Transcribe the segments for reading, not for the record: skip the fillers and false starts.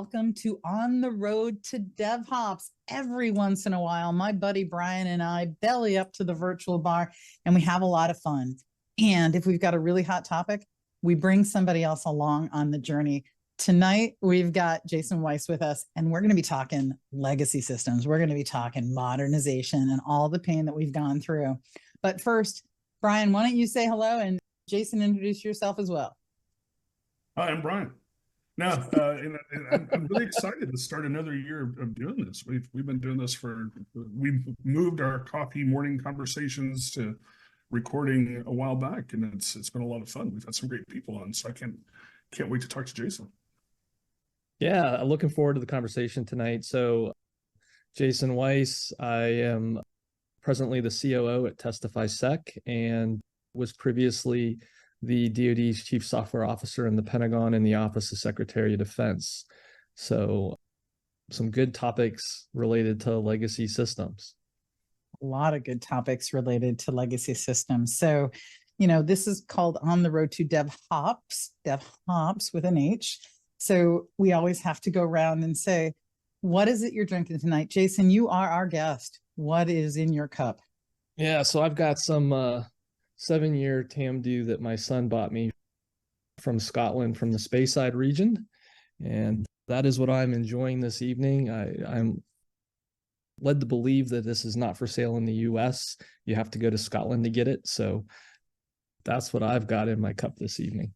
welcome to On the Road to DevHops. Every once in a while, my buddy Bryan and I belly up to the virtual bar and we have a lot of fun. And if we've got a really hot topic, we bring somebody else along on the journey. Tonight, we've got Jason Weiss with us, and we're going to be talking legacy systems. We're going to be talking modernization and all the pain that we've gone through. But first, Bryan, why don't you say hello, and Jason, introduce yourself as well. Hi, I'm Bryan. Now, I'm really excited to start another year of doing this. We've been doing this we've moved our coffee morning conversations to recording a while back, and it's been a lot of fun. We've had some great people on, so I can't wait to talk to Jason. Yeah, looking forward to the conversation tonight. So, Jason Weiss, I am presently the COO at Testify Sec and was previously the DoD's Chief Software Officer in the Pentagon and the Office of Secretary of Defense. So, some good topics related to legacy systems. A lot of good topics related to legacy systems. So, you know, this is called On the Road to DevHops with an H. So we always have to go around and say, what is it you're drinking tonight? Jason, you are our guest. What is in your cup? Yeah, so I've got some 7-year Tamdu that my son bought me from Scotland, from the Speyside region. And that is what I'm enjoying this evening. I'm led to believe that this is not for sale in the US. You have to go to Scotland to get it. So that's what I've got in my cup this evening.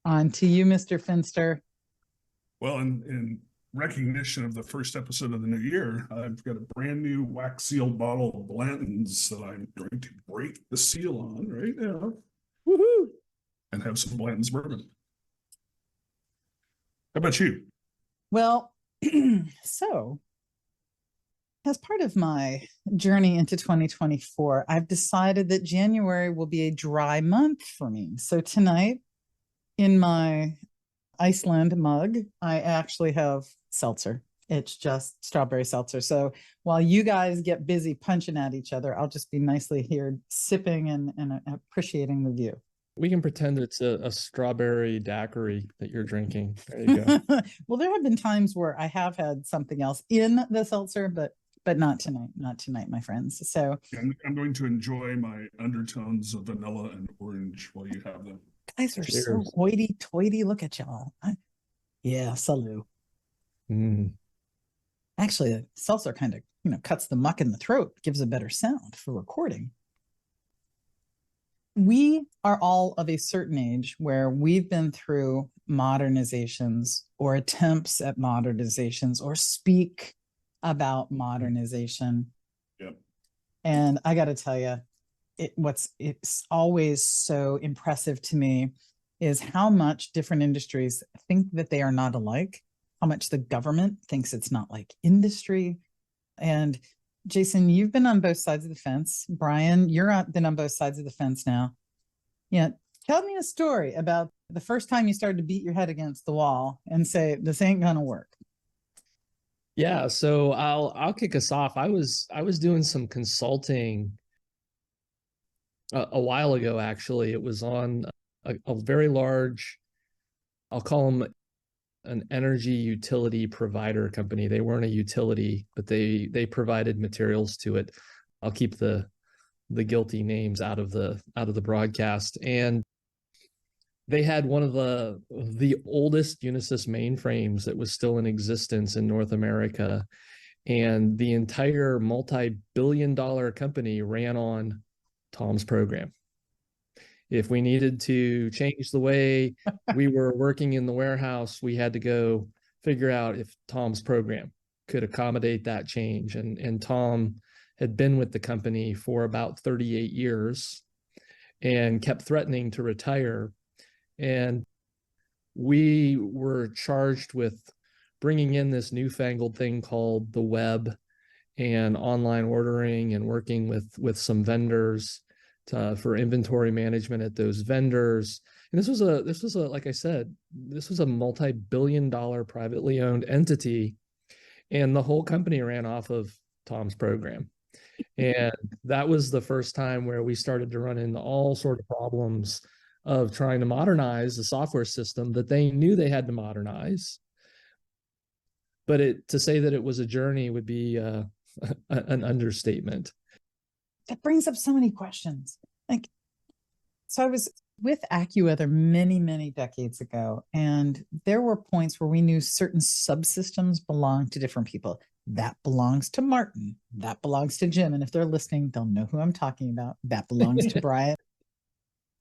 On to you, Mr. Finster. Well, in recognition of the first episode of the new year, I've got a brand new wax sealed bottle of Blanton's that I'm going to break the seal on right now. Woohoo! And have some Blanton's bourbon. How about you? Well, so as part of my journey into 2024, I've decided that January will be a dry month for me. So tonight, in my Iceland mug, I actually have seltzer. It's just strawberry seltzer. So while you guys get busy punching at each other, I'll just be nicely here sipping and appreciating the view. We can pretend it's a strawberry daiquiri that you're drinking. There you go. Well, there have been times where I have had something else in the seltzer, but not tonight. Not tonight, my friends. So I'm going to enjoy my undertones of vanilla and orange while you have them. Guys are so hoity-toity. Look at y'all. Yeah, salute. Actually, the seltzer kind of, cuts the muck in the throat, gives a better sound for recording. We are all of a certain age where we've been through modernizations or attempts at modernizations or speak about modernization. Yep. And I got to tell you, it's always so impressive to me is how much different industries think that they are not alike, how much the government thinks it's not like industry. And Jason, you've been on both sides of the fence. Bryan, been on both sides of the fence now. Yeah, tell me a story about the first time you started to beat your head against the wall and say, this ain't gonna work. Yeah, so I'll kick us off. I was doing some consulting a while ago, actually. It was on a very large, I'll call them an energy utility provider company. They weren't a utility, but they provided materials to it. I'll keep the guilty names out of the broadcast. And they had one of the oldest Unisys mainframes that was still in existence in North America. And the entire multi-billion-dollar company ran on Tom's program. If we needed to change the way we were working in the warehouse, we had to go figure out if Tom's program could accommodate that change. And Tom had been with the company for about 38 years and kept threatening to retire. And we were charged with bringing in this newfangled thing called the web and online ordering and working with some vendors for inventory management at those vendors. And this was a like I said, this was a multi-billion-dollar privately owned entity, and the whole company ran off of Tom's program. And that was the first time where we started to run into all sort of problems of trying to modernize the software system that they knew they had to modernize. But to say that it was a journey would be an understatement. That brings up so many questions. Like, so I was with AccuWeather many, many decades ago, and there were points where we knew certain subsystems belonged to different people. That belongs to Martin. That belongs to Jim. And if they're listening, they'll know who I'm talking about. That belongs to Bryan.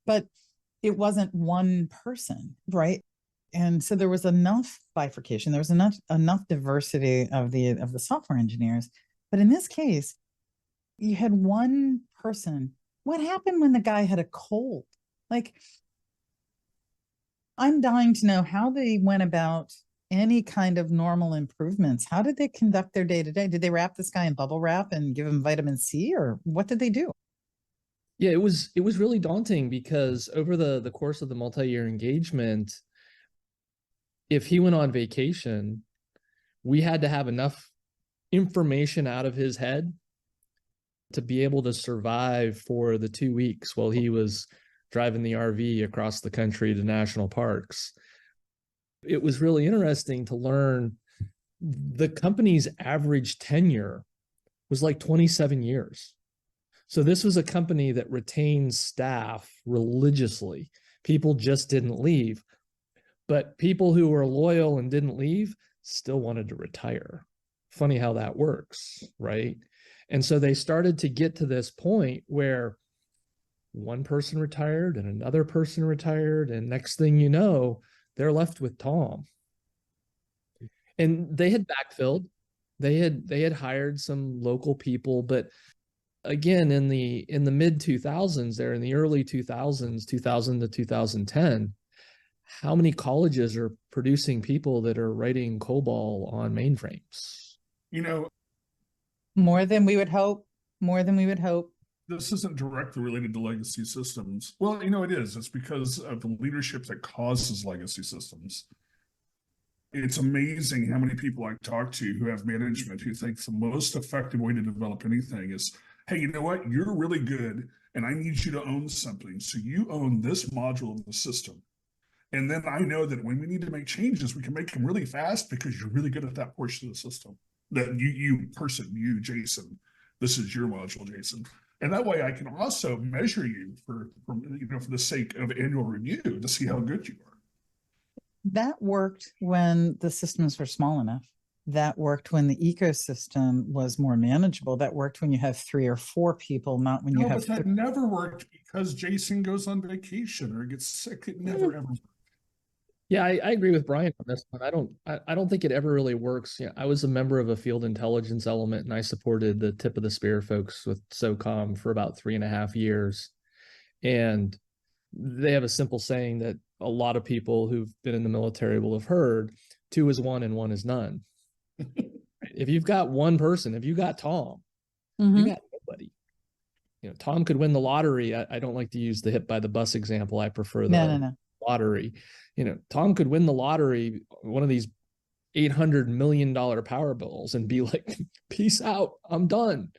But it wasn't one person, right? And so there was enough bifurcation. There was enough diversity of the software engineers. But in this case, you had one person. What happened when the guy had a cold? Like, I'm dying to know how they went about any kind of normal improvements. How did they conduct their day to day? Did they wrap this guy in bubble wrap and give him vitamin C, or what did they do? Yeah, it was really daunting because over the course of the multi-year engagement, if he went on vacation, we had to have enough information out of his head to be able to survive for the 2 weeks while he was driving the RV across the country to national parks. It was really interesting to learn the company's average tenure was like 27 years. So this was a company that retained staff religiously. People just didn't leave. But people who were loyal and didn't leave still wanted to retire. Funny how that works, right? And so they started to get to this point where one person retired and another person retired, and next thing you know, they're left with Tom. And they had backfilled. They had hired some local people, but again, in the mid 2000s, there in the early 2000s, 2000 to 2010, how many colleges are producing people that are writing COBOL on mainframes? You know, more than we would hope. More than we would hope. this isn't directly related to legacy systems. Well, you know, it is. It's because of the leadership that causes legacy systems. It's amazing how many people I talk to who have management who think the most effective way to develop anything is, hey, you know what? You're really good, and I need you to own something. So you own this module of the system. And then I know that when we need to make changes, we can make them really fast because you're really good at that portion of the system. That you, Jason, this is your module, Jason. And that way I can also measure you for the sake of annual review to see how good you are. That worked when the systems were small enough. That worked when the ecosystem was more manageable. That worked when you have 3 or 4 people, not when you have. But that never worked because Jason goes on vacation or gets sick. It never ever worked. Yeah, I agree with Bryan on this one. I don't think it ever really works. Yeah, I was a member of a field intelligence element, and I supported the tip of the spear folks with SOCOM for about 3.5 years. And they have a simple saying that a lot of people who've been in the military will have heard: 2 is 1 and 1 is none. If you've got one person, if you got Tom, you got nobody. Tom could win the lottery. I don't like to use the hit by the bus example. I prefer the lottery. Tom could win the lottery, one of these $800 million power bills, and be like, peace out, I'm done,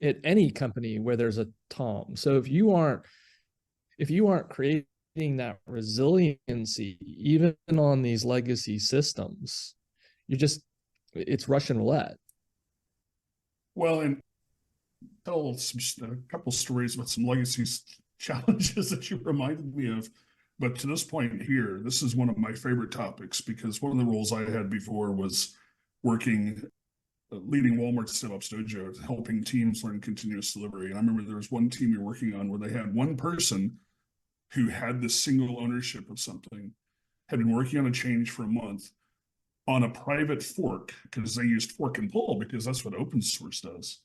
at any company where there's a Tom. So if you aren't creating that resiliency, even on these legacy systems, it's Russian roulette. Well, and tell a couple stories about some legacy challenges that you reminded me of. But to this point here, this is one of my favorite topics because one of the roles I had before was leading Walmart's DevOps Dojo, helping teams learn continuous delivery. And I remember there was one team we were working on where they had one person who had this single ownership of something, had been working on a change for a month on a private fork because they used fork and pull because that's what open source does,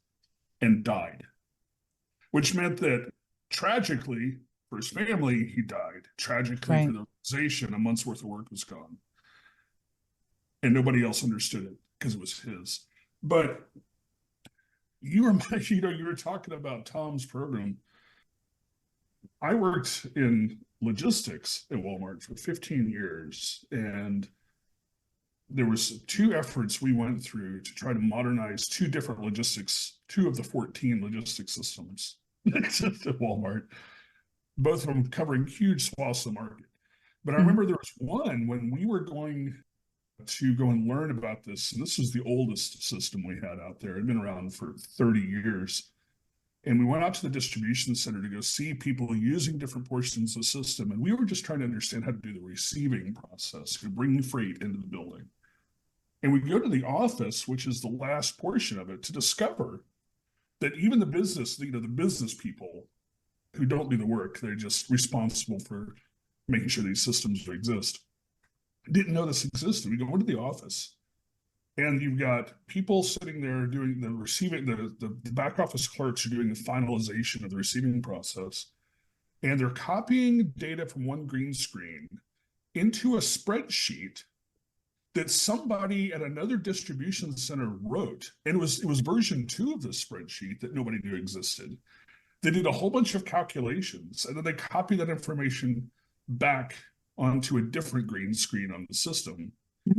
and died. Which meant that tragically, for his family, he died. Tragically, for the organization, a month's worth of work was gone. And nobody else understood it because it was his. But you were talking about Tom's program. I worked in logistics at Walmart for 15 years, and there was 2 efforts we went through to try to modernize 2 of the 14 logistics systems at Walmart. both of them covering huge swaths of the market. But I Mhm. remember there was one when we were going to go and learn about this. And this was the oldest system we had out there. It had been around for 30 years. And we went out to the distribution center to go see people using different portions of the system. And we were just trying to understand how to do the receiving process, to bring freight into the building. And we go to the office, which is the last portion of it, to discover that even the business, the business people who don't do the work, they're just responsible for making sure these systems exist, didn't know this existed. We go into the office and you've got people sitting there doing the receiving, the back office clerks are doing the finalization of the receiving process. And they're copying data from one green screen into a spreadsheet that somebody at another distribution center wrote. And it was version 2 of this spreadsheet that nobody knew existed. They did a whole bunch of calculations and then they copied that information back onto a different green screen on the system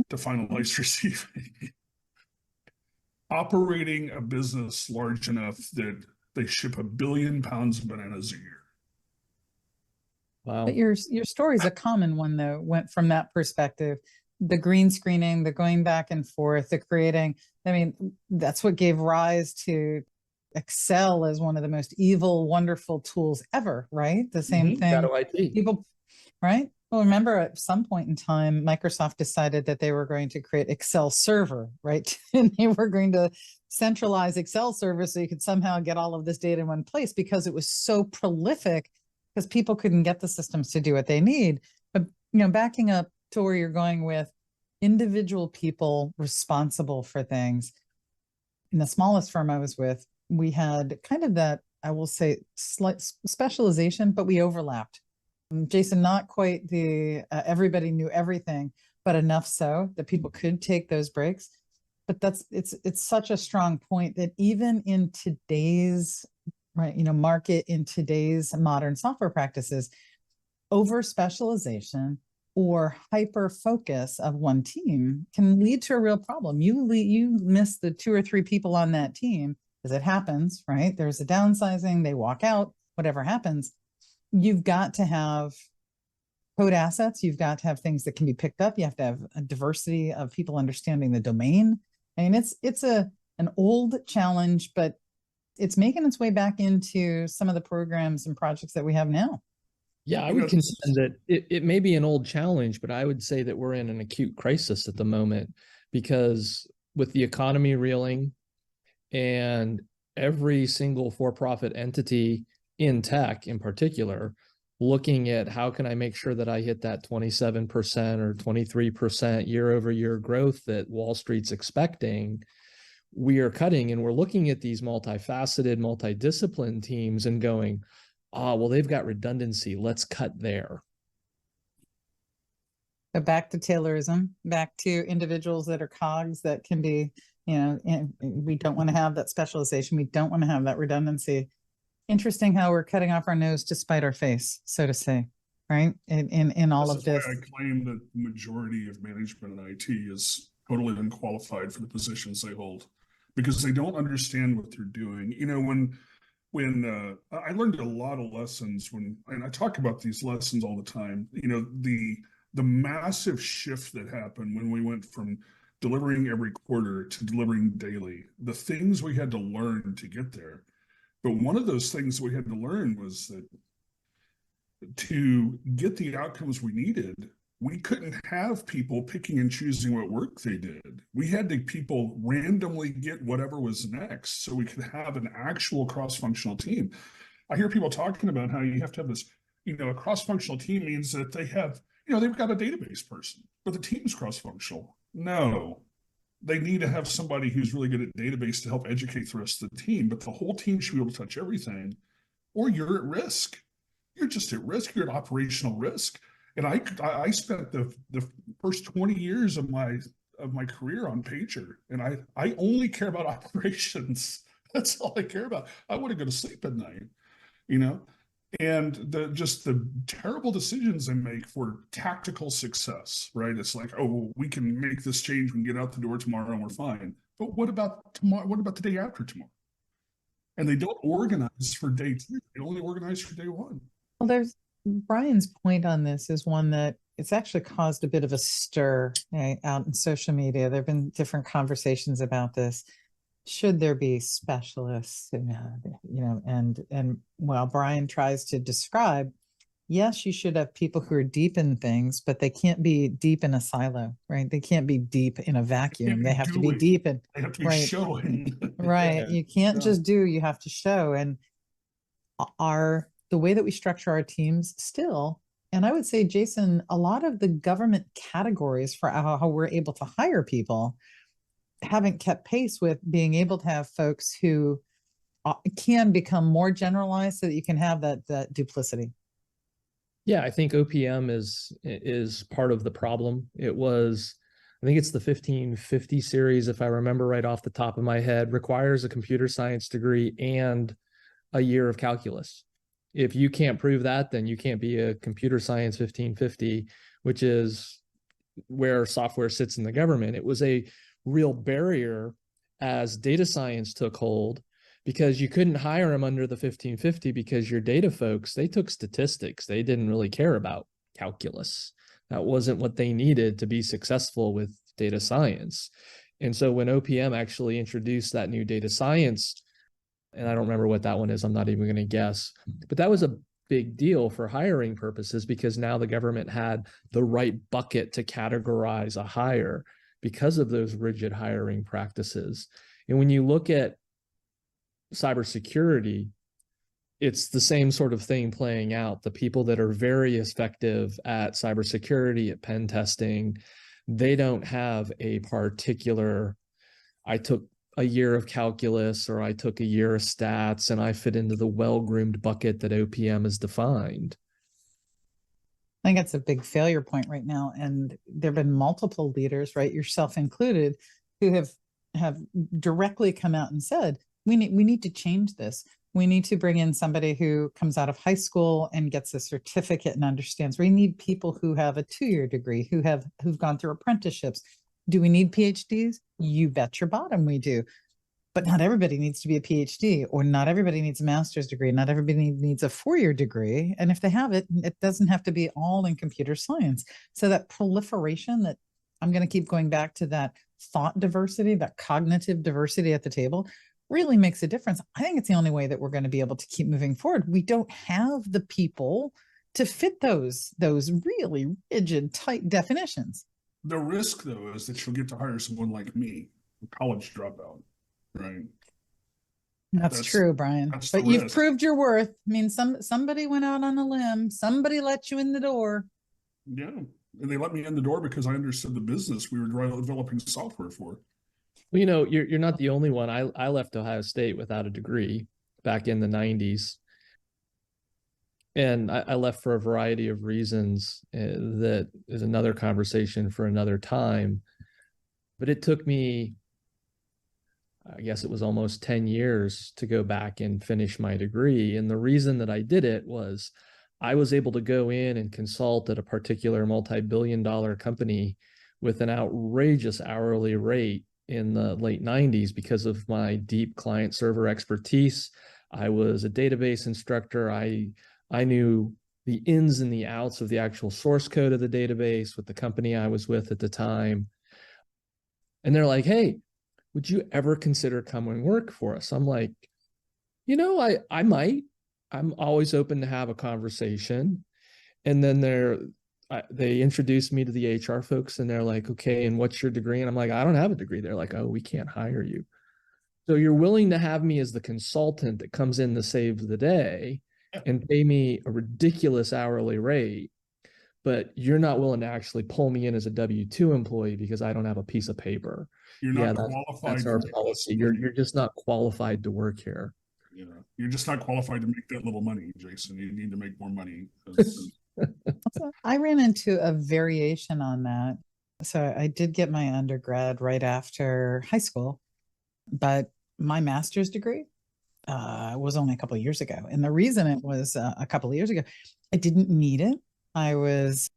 to finalize receiving. Operating a business large enough that they ship 1 billion pounds of bananas a year. Wow. But your story's a common one though, went from that perspective. The green screening, the going back and forth, the creating. I mean, that's what gave rise to Excel as one of the most evil, wonderful tools ever, right? The same thing. Shadow IT. People, right? Well, remember at some point in time, Microsoft decided that they were going to create Excel server, right? And they were going to centralize Excel server so you could somehow get all of this data in one place because it was so prolific because people couldn't get the systems to do what they need. But, backing up to where you're going with individual people responsible for things. In the smallest firm I was with, we had kind of that, I will say, slight specialization, but we overlapped. Jason, not quite the everybody knew everything, but enough so that people could take those breaks. But it's such a strong point that even in today's market, in today's modern software practices, over specialization or hyper focus of one team can lead to a real problem. You miss the 2 or 3 people on that team, as it happens, right? There's a downsizing, they walk out, whatever happens. You've got to have code assets. You've got to have things that can be picked up. You have to have a diversity of people understanding the domain. I mean, it's an old challenge, but it's making its way back into some of the programs and projects that we have now. Yeah, I would contend that it may be an old challenge, but I would say that we're in an acute crisis at the moment because with the economy reeling and every single for-profit entity in tech in particular, looking at how can I make sure that I hit that 27% or 23% year-over-year growth that Wall Street's expecting, we are cutting and we're looking at these multifaceted, multidiscipline teams and going, well, they've got redundancy. Let's cut there. But back to Taylorism, back to individuals that are cogs that can be, we don't want to have that specialization. We don't want to have that redundancy. Interesting how we're cutting off our nose to spite our face, so to say, right? In all of this. I claim that the majority of management in IT is totally unqualified for the positions they hold because they don't understand what they're doing. When I learned a lot of lessons and I talk about these lessons all the time, the massive shift that happened when we went from delivering every quarter to delivering daily, the things we had to learn to get there. But one of those things we had to learn was that to get the outcomes we needed, we couldn't have people picking and choosing what work they did. We had to people randomly get whatever was next so we could have an actual cross-functional team. I hear people talking about how you have to have this, a cross-functional team means that they have, they've got a database person, but the team's cross-functional. No, they need to have somebody who's really good at database to help educate the rest of the team, but the whole team should be able to touch everything, or you're at risk. You're just at risk. You're at operational risk. And I spent the first 20 years of my career on Pager, and I only care about operations. That's all I care about. I want to go to sleep at night, and the terrible decisions they make for tactical success, right? It's like, oh, we can make this change, we can get out the door tomorrow and we're fine. But what about tomorrow? What about the day after tomorrow? And they don't organize for day 2. They only organize for day 1. Well, there's Brian's point on this is one that it's actually caused a bit of a stir out in social media. There have been different conversations about this. Should there be specialists? And while Brian tries to describe, yes, you should have people who are deep in things, but they can't be deep in a silo, right? They can't be deep in a vacuum. They have to be deep in, They have to be right, showing. right. Yeah. You can't Yeah. just do, you have to show. And the way that we structure our teams still, and I would say, Jason, a lot of the government categories for how we're able to hire people haven't kept pace with being able to have folks who can become more generalized so that you can have that duplicity. Yeah, I think OPM is part of the problem. It was, I think it's the 1550 series, if I remember right off the top of my head, requires a computer science degree and a year of calculus. If you can't prove that, then you can't be a computer science 1550, which is where software sits in the government. It was a real barrier as data science took hold, because you couldn't hire them under the 1550 because your data folks, they took statistics. They didn't really care about calculus. That wasn't what they needed to be successful with data science. And so when OPM actually introduced that new data science, and I don't remember what that one is, I'm not even going to guess, but that was a big deal for hiring purposes, because now the government had the right bucket to categorize a hire because of those rigid hiring practices. And when you look at cybersecurity, it's the same sort of thing playing out. The people that are very effective at cybersecurity, at pen testing, they don't have a particular, I took a year of calculus or I took a year of stats and I fit into the well-groomed bucket that OPM has defined. I think that's a big failure point right now. And there have been multiple leaders, right, yourself included, who have directly come out and said, we need to change this. We need to bring in somebody who comes out of high school and gets a certificate and understands. We need people who have a 2-year degree, who've gone through apprenticeships. Do we need PhDs? You bet your bottom we do. But not everybody needs to be a PhD, or not everybody needs a master's degree. Not everybody needs a 4-year degree. And if they have it, it doesn't have to be all in computer science. So that proliferation, that I'm going to keep going back to, that thought diversity, that cognitive diversity at the table, really makes a difference. I think it's the only way that we're going to be able to keep moving forward. We don't have the people to fit those really rigid, tight definitions. The risk, though, is that you'll get to hire someone like me, a college dropout, right? That's true, Brian. But you've proved your worth. I mean, somebody went out on a limb. Somebody let you in the door. Yeah, and they let me in the door because I understood the business we were developing software for. Well, you know, you're not the only one. I left Ohio State without a degree back in the 90s. And I left for a variety of reasons that is another conversation for another time. But it took me, I guess it was almost 10 years to go back and finish my degree. And the reason that I did it was I was able to go in and consult at a particular multi-billion-dollar company with an outrageous hourly rate in the late 90s because of my deep client server expertise. I was a database instructor. I knew the ins and the outs of the actual source code of the database with the company I was with at the time. And they're like, hey, would you ever consider coming work for us? I'm like, you know, I might. I'm always open to have a conversation. And then they introduced me to the HR folks and they're like, okay, and what's your degree? And I'm like, I don't have a degree. They're like, oh, we can't hire you. So you're willing to have me as the consultant that comes in to save the day and pay me a ridiculous hourly rate, but you're not willing to actually pull me in as a W-2 employee because I don't have a piece of paper. You're not qualified. That's our policy. You're just not qualified to work here. You know, you're just not qualified to make that little money, Jason. You need to make more money. I ran into a variation on that. So I did get my undergrad right after high school, but my master's degree was only a couple of years ago. And the reason it was a couple of years ago, I didn't need it. I was,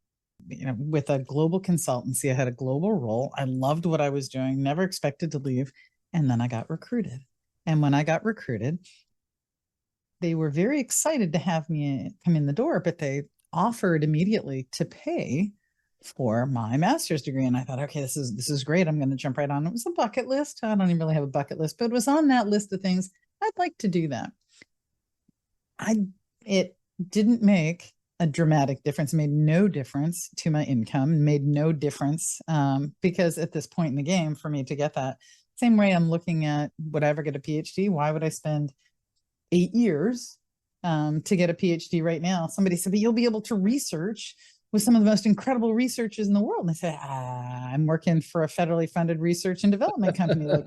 with a global consultancy. I had a global role. I loved what I was doing, never expected to leave. And then I got recruited. And when I got recruited, they were very excited to have me come in the door, but they offered immediately to pay for my master's degree. And I thought, okay, this is great. I'm going to jump right on. It was a bucket list. I don't even really have a bucket list, but it was on that list of things I'd like to do that. It didn't make a dramatic difference. It made no difference to my income, made no difference because at this point in the game for me to get that, same way I'm looking at, would I ever get a PhD? Why would I spend 8 years to get a PhD right now? Somebody said, but you'll be able to research with some of the most incredible researchers in the world. And I said, I'm working for a federally funded research and development company. Like,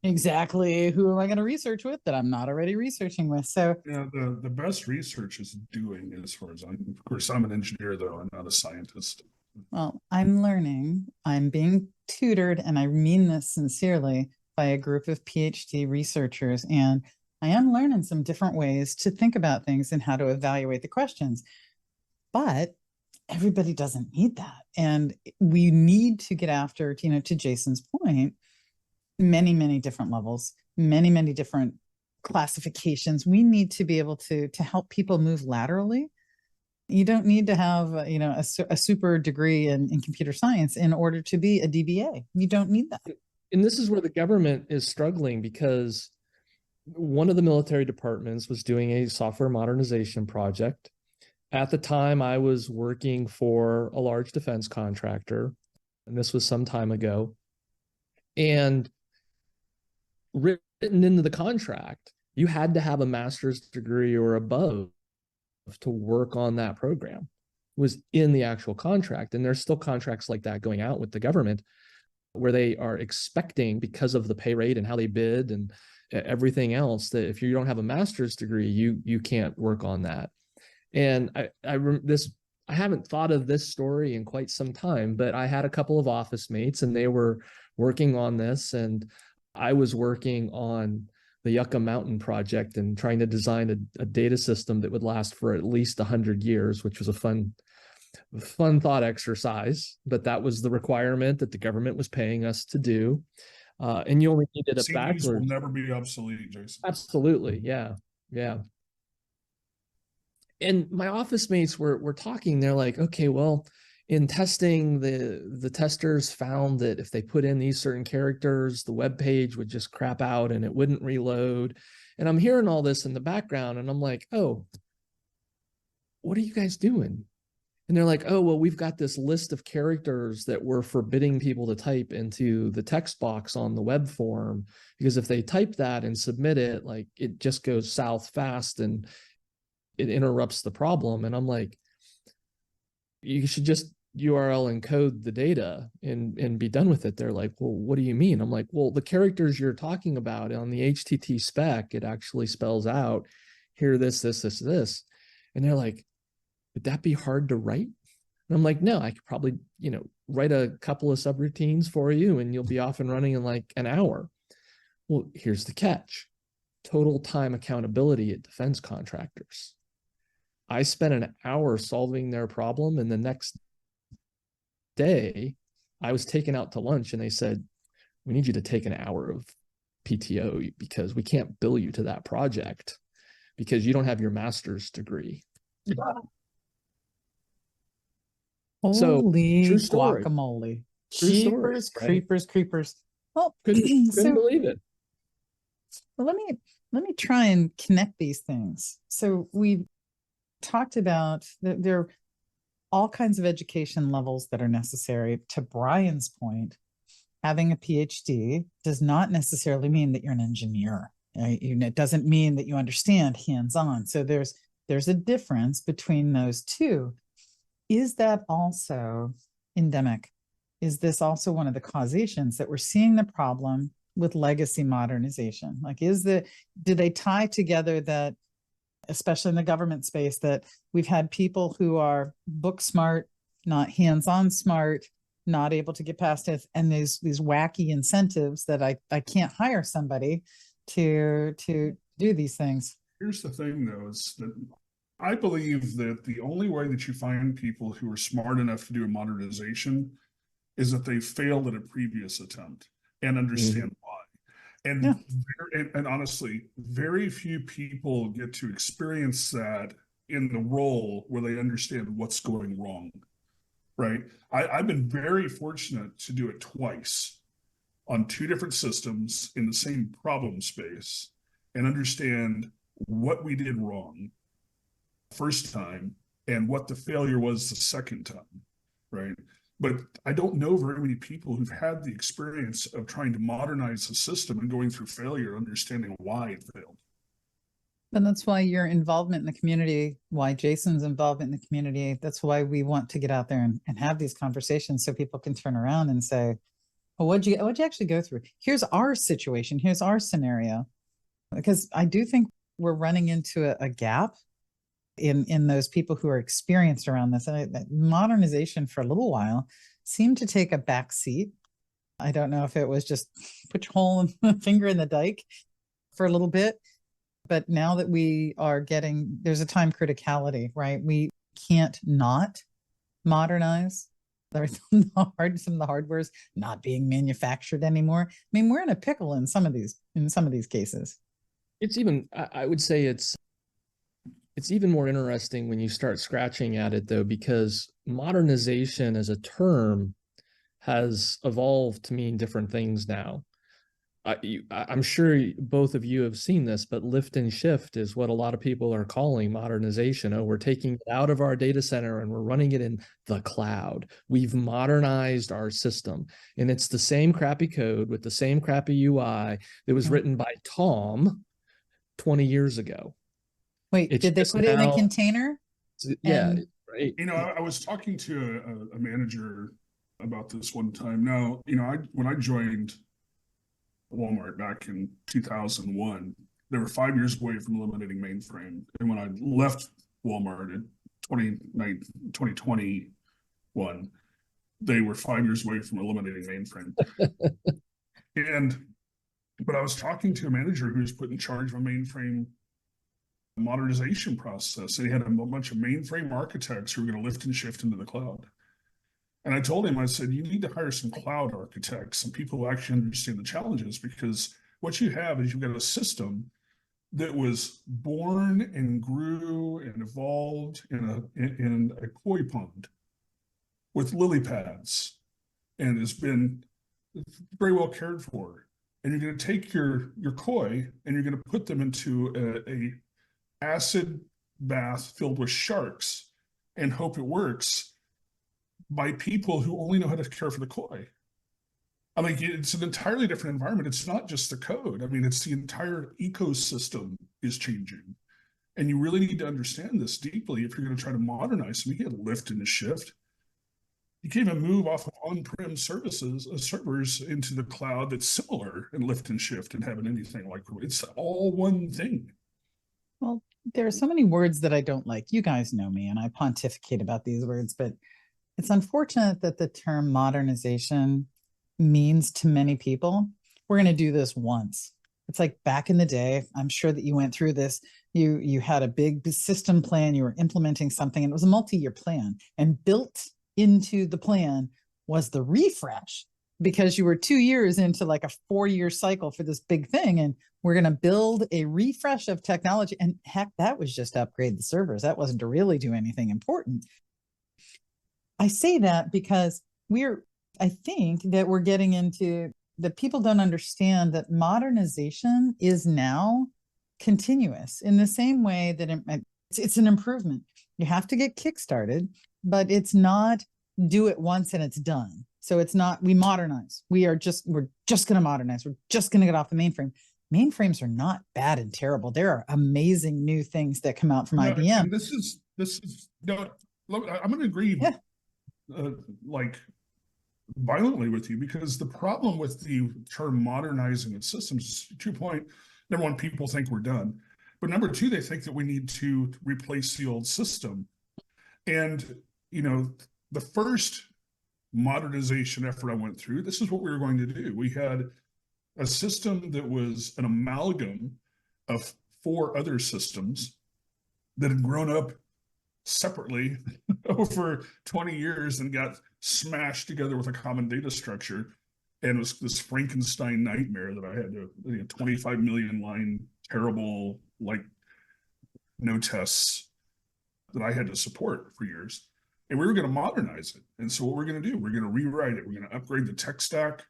exactly who am I going to research with that I'm not already researching with? So yeah, the best research is doing, as far as of course, I'm an engineer though, I'm not a scientist. well, I'm learning, I'm being tutored, and I mean this sincerely, by a group of PhD researchers. And I am learning some different ways to think about things and how to evaluate the questions. But everybody doesn't need that. And we need to get after, to Jason's point, many, many different levels, many, many different classifications. We need to be able to help people move laterally. You don't need to have, a super degree in computer science in order to be a DBA. You don't need that. And this is where the government is struggling, because one of the military departments was doing a software modernization project. At the time, I was working for a large defense contractor, and this was some time ago. And written into the contract, you had to have a master's degree or above to work on that program. It was in the actual contract. And there's still contracts like that going out with the government where they are expecting, because of the pay rate and how they bid and everything else, that if you don't have a master's degree, you can't work on that. And I haven't thought of this story in quite some time, but I had a couple of office mates and they were working on this, and I was working on the Yucca Mountain project and trying to design a data system that would last for at least 100 years, which was a fun thought exercise, but that was the requirement that the government was paying us to do. And you only needed a CDs bachelor's. will never be obsolete, Jason. Absolutely. Yeah. Yeah. And my office mates were talking, they're like, okay, well, in testing, the testers found that if they put in these certain characters, the web page would just crap out and it wouldn't reload. And I'm hearing all this in the background and I'm like, oh, what are you guys doing? And they're like, oh, well, we've got this list of characters that we're forbidding people to type into the text box on the web form, because if they type that and submit it, like it just goes south fast and it interrupts the problem. And I'm like, you should just URL encode the data and be done with it. They're like, well, what do you mean? I'm like, well, the characters you're talking about on the HTTP spec, it actually spells out here, this. And they're like, would that be hard to write? And I'm like, no, I could probably, write a couple of subroutines for you and you'll be off and running in like an hour. Well, here's the catch. Total time accountability at defense contractors. I spent an hour solving their problem, and the next day I was taken out to lunch and they said, we need you to take an hour of PTO because we can't bill you to that project because you don't have your master's degree. Holy true story. guacamole. True story, Jeepers, right? creepers. Well, couldn't believe it. Well, let me try and connect these things. So we've talked about that there are all kinds of education levels that are necessary. To Bryan's point, having a PhD does not necessarily mean that you're an engineer. Right? It doesn't mean that you understand hands-on. So there's a difference between those two. Is that also endemic? Is this also one of the causations that we're seeing the problem with legacy modernization? Like, do they tie together that, especially in the government space, that we've had people who are book smart, not hands-on smart, not able to get past it, and these wacky incentives that I can't hire somebody to do these things. Here's the thing, though, is that I believe that the only way that you find people who are smart enough to do a modernization is that they failed at a previous attempt and understand why. Yeah. And honestly, very few people get to experience that in the role where they understand what's going wrong, right? I've been very fortunate to do it twice on two different systems in the same problem space and understand what we did wrong first time and what the failure was the second time, right? But I don't know very many people who've had the experience of trying to modernize the system and going through failure, understanding why it failed. And that's why your involvement in the community, why Jason's involvement in the community, that's why we want to get out there and have these conversations so people can turn around and say, well, what'd you actually go through? Here's our situation. Here's our scenario. Because I do think we're running into a gap in those people who are experienced around this. And modernization for a little while seemed to take a back seat. I don't know if it was just put your whole finger in the dike for a little bit, but now that we are getting, there's a time criticality, right? We can't not modernize. There's some of the hardware's not being manufactured anymore. I mean, we're in a pickle in some of these cases. It's even, I would say it's even more interesting when you start scratching at it, though, because modernization as a term has evolved to mean different things now. I'm sure both of you have seen this, but lift and shift is what a lot of people are calling modernization. Oh, we're taking it out of our data center and we're running it in the cloud. We've modernized our system. And it's the same crappy code with the same crappy UI that was written by Tom 20 years ago. Wait, did they put it in a container? Yeah, right. You know, I was talking to a manager about this one time. Now, you know, when I joined Walmart back in 2001, they were 5 years away from eliminating mainframe. And when I left Walmart in 2021, they were 5 years away from eliminating mainframe. But I was talking to a manager who was put in charge of a mainframe modernization process. And he had a bunch of mainframe architects who were going to lift and shift into the cloud. And I told him, I said, you need to hire some cloud architects, some people who actually understand the challenges, because what you have is you've got a system that was born and grew and evolved in a koi pond with lily pads and has been very well cared for. And you're going to take your koi and you're going to put them into a acid bath filled with sharks and hope it works by people who only know how to care for the koi. I mean, it's an entirely different environment. It's not just the code. I mean, it's the entire ecosystem is changing. And you really need to understand this deeply if you're going to try to modernize. So you can't lift and shift. You can't even move off of on-prem services, servers into the cloud that's similar and lift and shift and having anything like it's all one thing. Well, there are so many words that I don't like. You guys know me, and I pontificate about these words, but it's unfortunate that the term modernization means to many people, we're going to do this once. It's like back in the day, I'm sure that you went through this. You had a big system plan, you were implementing something, and it was a multi-year plan. And built into the plan was the refresh, because you were 2 years into like a 4-year cycle for this big thing. And we're going to build a refresh of technology. And heck, that was just to upgrade the servers. That wasn't to really do anything important. I say that because I think that we're getting into that people don't understand that modernization is now continuous in the same way that it's an improvement. You have to get kickstarted, but it's not do it once and it's done. So it's not, we modernize. We're just going to modernize. We're just going to get off the mainframe. Mainframes are not bad and terrible. There are amazing new things that come out from IBM. This is no, I'm going to agree. Yeah. Like violently with you, because the problem with the term modernizing of systems, 2 point, number one, people think we're done, but number two, they think that we need to replace the old system. And you know, the first modernization effort I went through, this is what we were going to do. We had a system that was an amalgam of 4 other systems that had grown up separately over 20 years and got smashed together with a common data structure. And it was this Frankenstein nightmare that I had to, 25 million line, terrible, like no tests that I had to support for years. And we were going to modernize it. And so what we're going to do, we're going to rewrite it. We're going to upgrade the tech stack.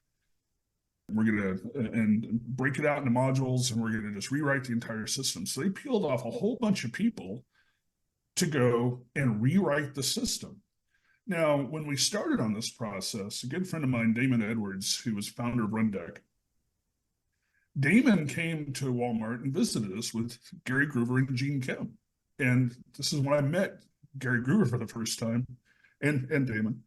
We're going to and break it out into modules, and we're going to just rewrite the entire system. So they peeled off a whole bunch of people to go and rewrite the system. Now, when we started on this process, a good friend of mine, Damon Edwards, who was founder of Rundeck, Damon came to Walmart and visited us with Gary Groover and Gene Kim. And this is when I met Gary Groover for the first time, and Damon.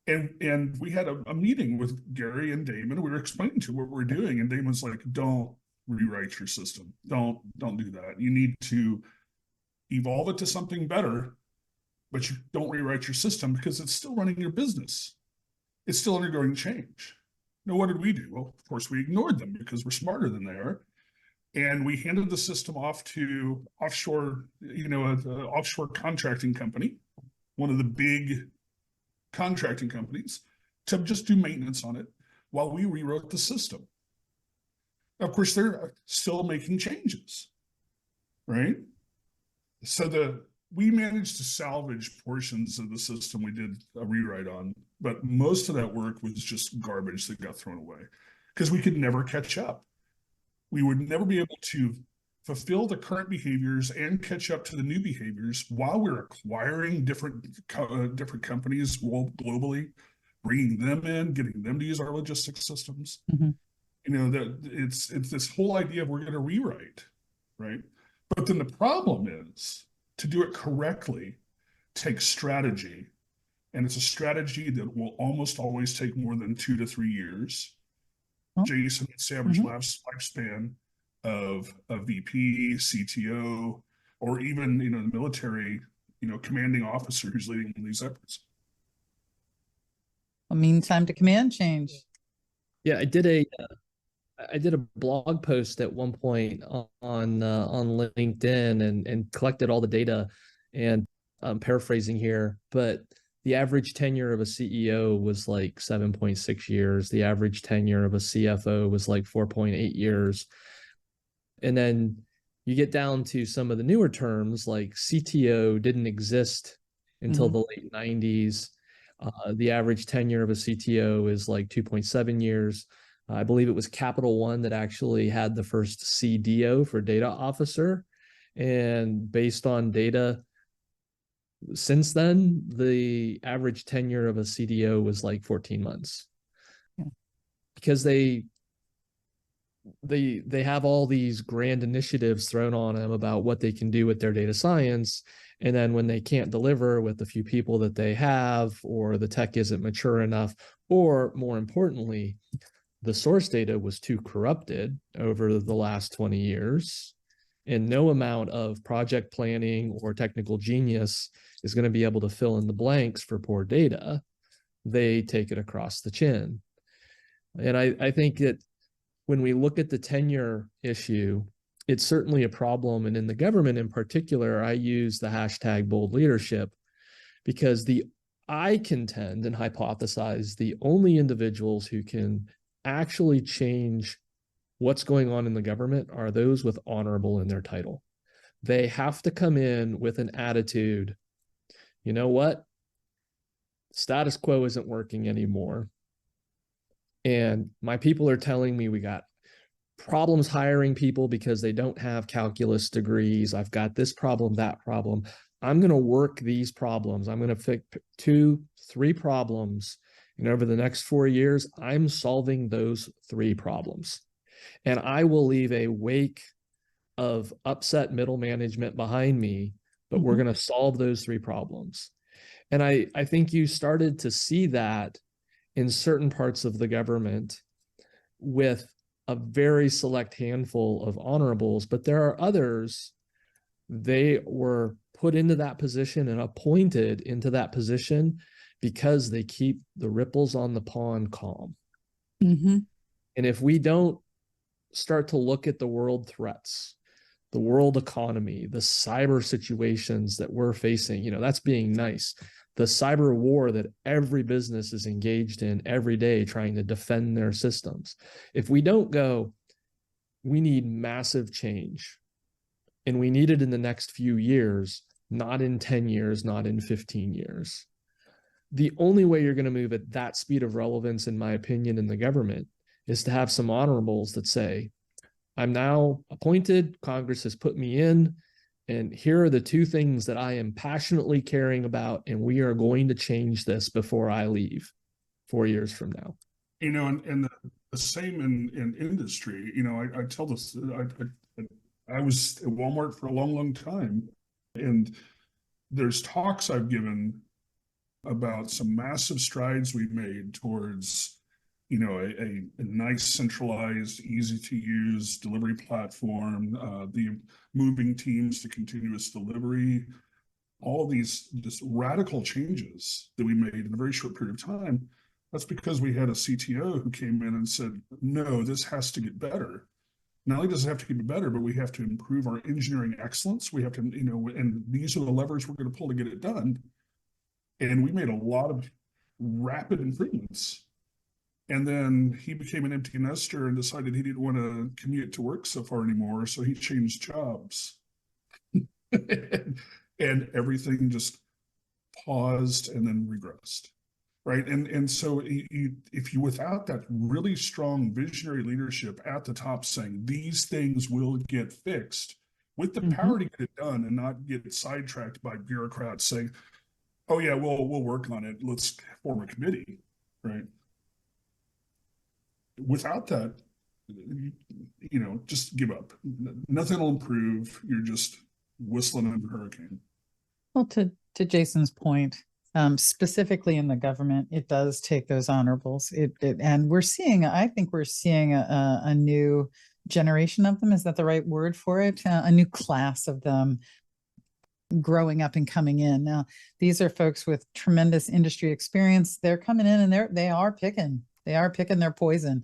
And we had a meeting with Gary and Damon. We were explaining to what we're doing, and Damon's like, "Don't rewrite your system. Don't do that. You need to evolve it to something better, but you don't rewrite your system because it's still running your business. It's still undergoing change." Now, what did we do? Well, of course, we ignored them because we're smarter than they are. And we handed the system off to offshore, an offshore contracting company, one of the big contracting companies, to just do maintenance on it while we rewrote the system. Of course, they're still making changes, right? So we managed to salvage portions of the system we did a rewrite on, but most of that work was just garbage that got thrown away because we could never catch up. We would never be able to fulfill the current behaviors and catch up to the new behaviors while we're acquiring different companies globally, bringing them in, getting them to use our logistics systems. Mhm. It's this whole idea of we're going to rewrite, right? But then the problem is to do it correctly takes strategy, and it's a strategy that will almost always take more than 2 to 3 years. Oh. Jason, it's the average Mhm. lifespan of a VP, CTO, or even the military, commanding officer who's leading these efforts. A mean time to command change. Yeah, I did a blog post at one point on LinkedIn and collected all the data, and I'm paraphrasing here, but the average tenure of a CEO was like 7.6 years. The average tenure of a CFO was like 4.8 years. And then you get down to some of the newer terms, like CTO didn't exist until the late 90s. The average tenure of a CTO is like 2.7 years. I believe it was Capital One that actually had the first CDO for data officer. And based on data since then, the average tenure of a CDO was like 14 months. Yeah. Because they have all these grand initiatives thrown on them about what they can do with their data science. And then when they can't deliver with the few people that they have, or the tech isn't mature enough, or more importantly, the source data was too corrupted over the last 20 years, and no amount of project planning or technical genius is going to be able to fill in the blanks for poor data. They take it across the chin. And I think that when we look at the tenure issue, it's certainly a problem. And in the government in particular, I use the hashtag bold leadership because I contend and hypothesize the only individuals who can actually change what's going on in the government are those with honorable in their title. They have to come in with an attitude, you know what? Status quo isn't working anymore. And my people are telling me we got problems hiring people because they don't have calculus degrees. I've got this problem, that problem. I'm going to work these problems. I'm going to fix 2, 3 problems. And over the next 4 years, I'm solving those 3 problems. And I will leave a wake of upset middle management behind me, but we're going to solve those 3 problems. And I think you started to see that in certain parts of the government with a very select handful of honorables, but there are others, they were put into that position and appointed into that position because they keep the ripples on the pond calm. And if we don't start to look at the world threats, the world economy, the cyber situations that we're facing, that's being nice. The cyber war that every business is engaged in every day trying to defend their systems. If we don't go, we need massive change, and we need it in the next few years, not in 10 years, not in 15 years. The only way you're going to move at that speed of relevance, in my opinion, in the government is to have some honorables that say, I'm now appointed, Congress has put me in, and here are the two things that I am passionately caring about, and we are going to change this before I leave 4 years from now. And the same in industry. I tell this, I was at Walmart for a long, long time, and there's talks I've given about some massive strides we've made towards a nice, centralized, easy to use delivery platform, the moving teams to continuous delivery, all these just radical changes that we made in a very short period of time. That's because we had a CTO who came in and said, no, this has to get better. Not only does it have to get better, but we have to improve our engineering excellence. We have to, and these are the levers we're going to pull to get it done. And we made a lot of rapid improvements. And then he became an empty nester and decided he didn't want to commute to work so far anymore. So he changed jobs. And everything just paused and then regressed. Right. And so if you, without that really strong visionary leadership at the top saying these things will get fixed with the power to get it done and not get sidetracked by bureaucrats saying, oh yeah, we'll work on it. Let's form a committee. Right. Without that, just give up. Nothing will improve. You're just whistling in a hurricane. Well, to Jason's point, specifically in the government, it does take those honorables. And I think we're seeing a new generation of them. Is that the right word for it? A new class of them growing up and coming in. Now, these are folks with tremendous industry experience. They're coming in and they are picking their poison.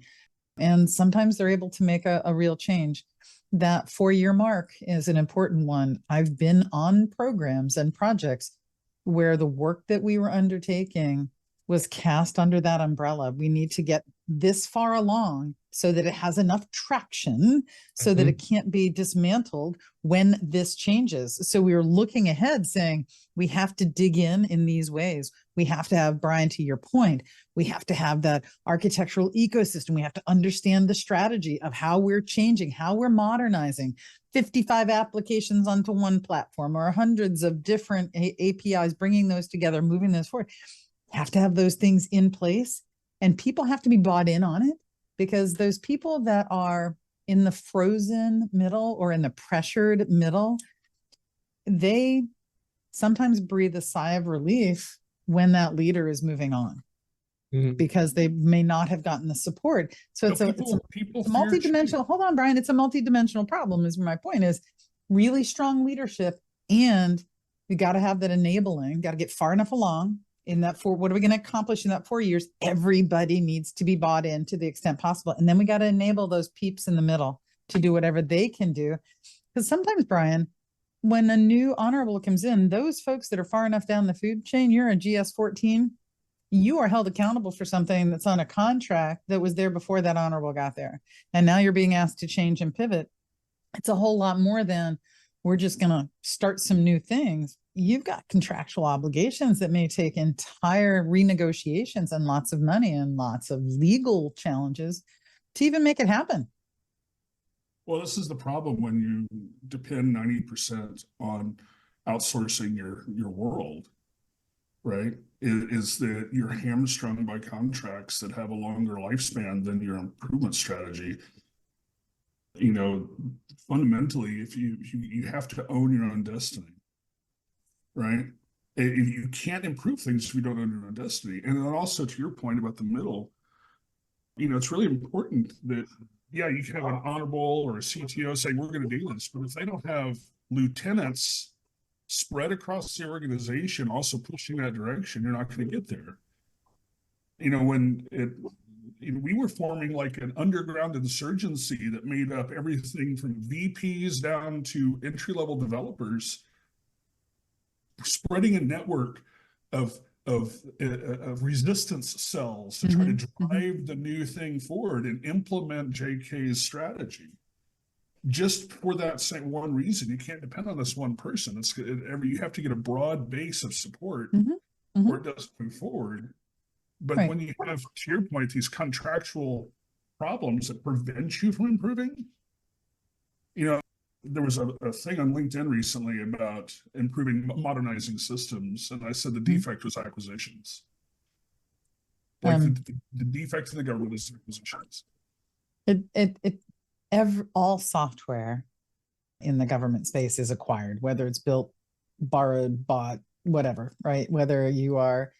And sometimes they're able to make a real change. That 4-year mark is an important one. I've been on programs and projects where the work that we were undertaking was cast under that umbrella. We need to get this far along so that it has enough traction so that it can't be dismantled when this changes. So we were looking ahead saying, we have to dig in these ways. We have to have, Bryan, to your point, we have to have that architectural ecosystem. We have to understand the strategy of how we're changing, how we're modernizing 55 applications onto one platform or hundreds of different APIs, bringing those together, moving those forward. Have to have those things in place, and people have to be bought in on it, because those people that are in the frozen middle or in the pressured middle, they sometimes breathe a sigh of relief when that leader is moving on, because they may not have gotten the support. So it's a multidimensional, hold on, Bryan, it's a multidimensional problem, is my point, is really strong leadership, and you got to have that enabling, got to get far enough along in that what are we going to accomplish in that 4 years? Everybody needs to be bought in to the extent possible. And then we got to enable those peeps in the middle to do whatever they can do. Because sometimes, Bryan, when a new honorable comes in, those folks that are far enough down the food chain, you're a GS-14, you are held accountable for something that's on a contract that was there before that honorable got there. And now you're being asked to change and pivot. It's a whole lot more than we're just going to start some new things. You've got contractual obligations that may take entire renegotiations and lots of money and lots of legal challenges to even make it happen. Well, this is the problem when you depend 90% on outsourcing your world, right? Is that you're hamstrung by contracts that have a longer lifespan than your improvement strategy. Fundamentally, if you have to own your own destiny. Right? If you can't improve things if you don't own your own destiny. And then also to your point about the middle, it's really important that, yeah, you can have an honorable or a CTO saying, we're going to do this, but if they don't have lieutenants spread across the organization also pushing that direction, you're not going to get there. When we were forming like an underground insurgency that made up everything from VPs down to entry-level developers, spreading a network of of resistance cells to try to drive the new thing forward and implement JK's strategy. Just for that same one reason, you can't depend on this one person. You have to get a broad base of support or it doesn't move forward. But when you have, to your point, these contractual problems that prevent you from improving, you know, there was a thing on LinkedIn recently about improving, modernizing systems, and I said the defect was acquisitions. Like the defect in the government is acquisitions. All software in the government space is acquired, whether it's built, borrowed, bought, whatever, right? Whether you are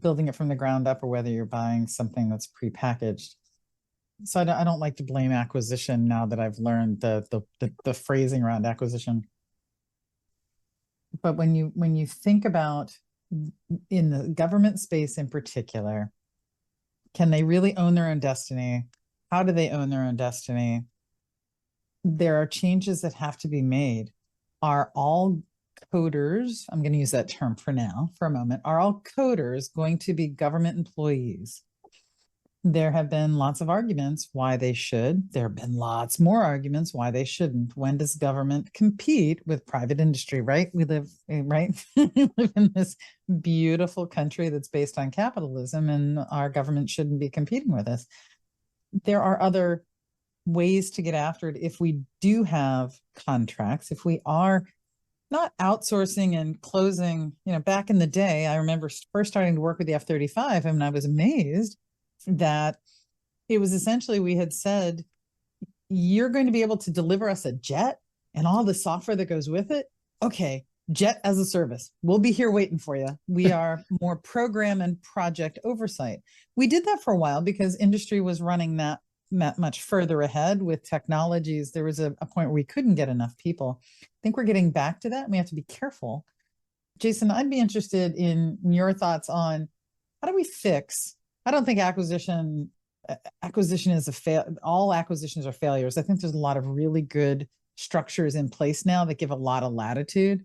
building it from the ground up or whether you're buying something that's prepackaged. So I don't like to blame acquisition now that I've learned the phrasing around acquisition. But when you think about in the government space in particular, can they really own their own destiny? How do they own their own destiny? There are changes that have to be made. Are all coders, I'm going to use that term for now, for a moment, are all coders going to be government employees? There have been lots of arguments why they should. There have been lots more arguments why they shouldn't. When does government compete with private industry, right? We live, right? We live in this beautiful country that's based on capitalism, and our government shouldn't be competing with us. There are other ways to get after it if we do have contracts, if we are not outsourcing and closing. You know, back in the day, I remember first starting to work with the F-35, and I was amazed that it was essentially, we had said, you're going to be able to deliver us a jet and all the software that goes with it. Okay, jet as a service. We'll be here waiting for you. We are more program and project oversight. We did that for a while because industry was running that much further ahead with technologies. There was a point where we couldn't get enough people. I think we're getting back to that, and we have to be careful. Jason, I'd be interested in your thoughts on how do we fix. I don't think acquisition is a fail. All acquisitions are failures. I think there's a lot of really good structures in place now that give a lot of latitude.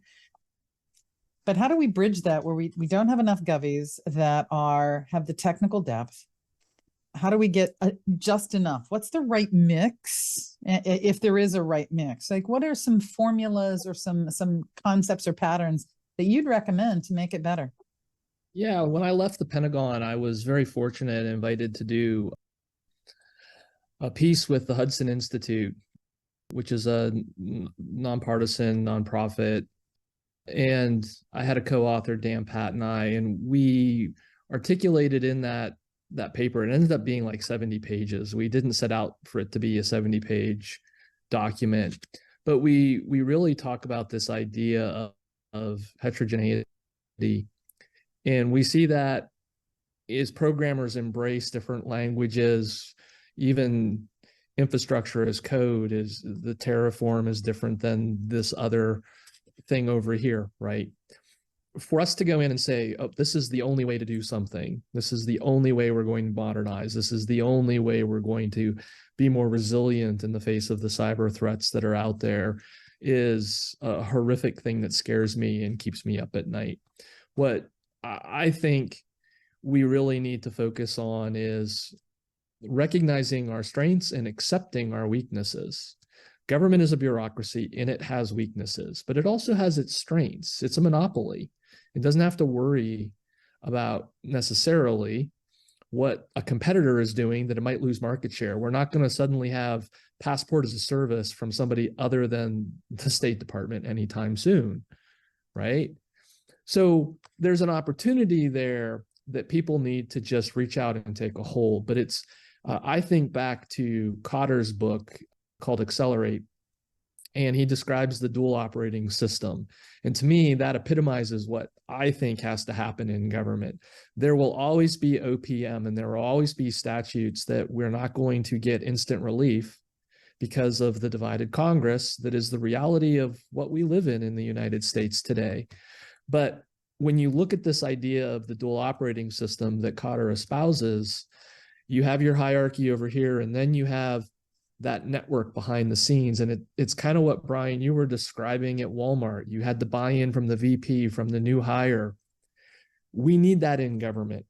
But how do we bridge that where we don't have enough govies that have the technical depth? How do we get just enough? What's the right mix, if there is a right mix? Like, what are some formulas or some concepts or patterns that you'd recommend to make it better? Yeah, when I left the Pentagon, I was very fortunate and invited to do a piece with the Hudson Institute, which is a nonpartisan nonprofit. And I had a co-author, Dan Pat, and we articulated in that paper, it ended up being like 70 pages. We didn't set out for it to be a 70-page document, but we really talk about this idea of heterogeneity. And we see that as programmers embrace different languages, even infrastructure as code, is the Terraform is different than this other thing over here, right? For us to go in and say, oh, this is the only way to do something. This is the only way we're going to modernize. This is the only way we're going to be more resilient in the face of the cyber threats that are out there, is a horrific thing that scares me and keeps me up at night. What I think we really need to focus on is recognizing our strengths and accepting our weaknesses. Government is a bureaucracy and it has weaknesses, but it also has its strengths. It's a monopoly. It doesn't have to worry about necessarily what a competitor is doing that it might lose market share. We're not going to suddenly have passport as a service from somebody other than the State Department anytime soon, right? So there's an opportunity there that people need to just reach out and take a hold. But it's, I think back to Cotter's book called Accelerate, and he describes the dual operating system. And to me, that epitomizes what I think has to happen in government. There will always be OPM and there will always be statutes that we're not going to get instant relief because of the divided Congress that is the reality of what we live in the United States today. But when you look at this idea of the dual operating system that Cotter espouses, You have your hierarchy over here, and then you have that network behind the scenes. And it's kind of what, Bryan, you were describing at Walmart. You had the buy-in from the VP, from the new hire. We need that in government.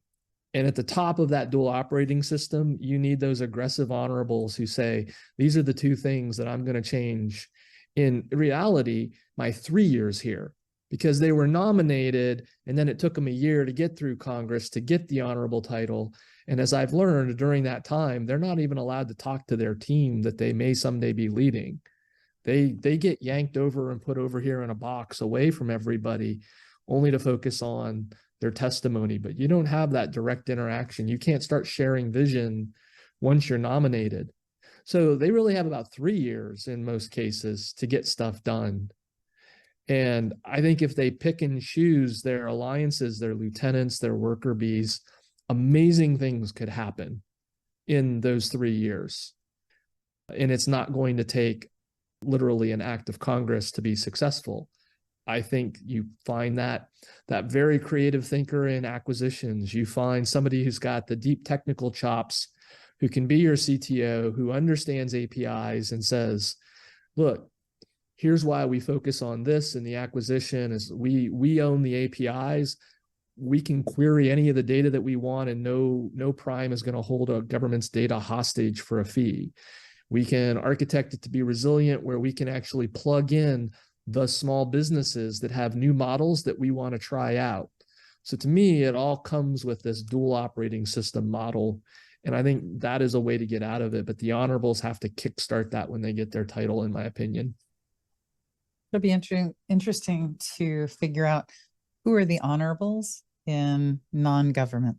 And at the top of that dual operating system, you need those aggressive honorables who say, these are the two things that I'm going to change in reality my 3 years here, because they were nominated and then it took them a year to get through Congress to get the honorable title. And as I've learned during that time, they're not even allowed to talk to their team that they may someday be leading. They get yanked over and put over here in a box away from everybody, only to focus on their testimony. But you don't have that direct interaction. You can't start sharing vision once you're nominated. So they really have about 3 years in most cases to get stuff done. And I think if they pick and choose their alliances, their lieutenants, their worker bees, amazing things could happen in those 3 years. And it's not going to take literally an act of Congress to be successful. I think you find that very creative thinker in acquisitions. You find somebody who's got the deep technical chops, who can be your CTO, who understands APIs and says, look, here's why we focus on this in the acquisition is we own the APIs. We can query any of the data that we want, and no prime is going to hold a government's data hostage for a fee. We can architect it to be resilient, where we can actually plug in the small businesses that have new models that we want to try out. So to me, it all comes with this dual operating system model. And I think that is a way to get out of it. But the honorables have to kickstart that when they get their title, in my opinion. It'll be interesting to figure out who are the honorables in non-government,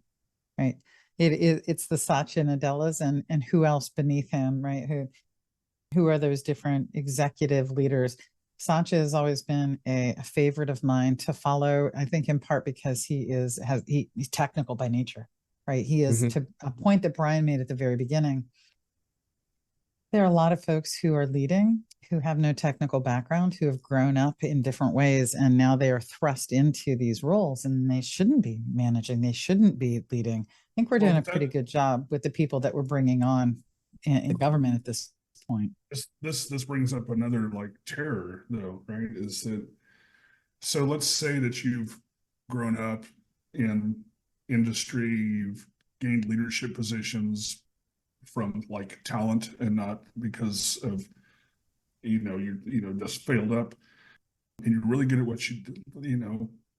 right? It's the Satya Nadellas and who else beneath him, right? Who are those different executive leaders? Satya has always been a favorite of mine to follow, I think in part because he's technical by nature, right? He is, to a point that Bryan made at the very beginning. There are a lot of folks who are leading, who have no technical background, who have grown up in different ways, and now they are thrust into these roles, and they shouldn't be managing. They shouldn't be leading. I think we're doing a pretty good job with the people that we're bringing on in government at this point. This brings up another like terror, though, right? Is that, so let's say that you've grown up in industry, you've gained leadership positions from like talent and not because of you just failed up, and you're really good at what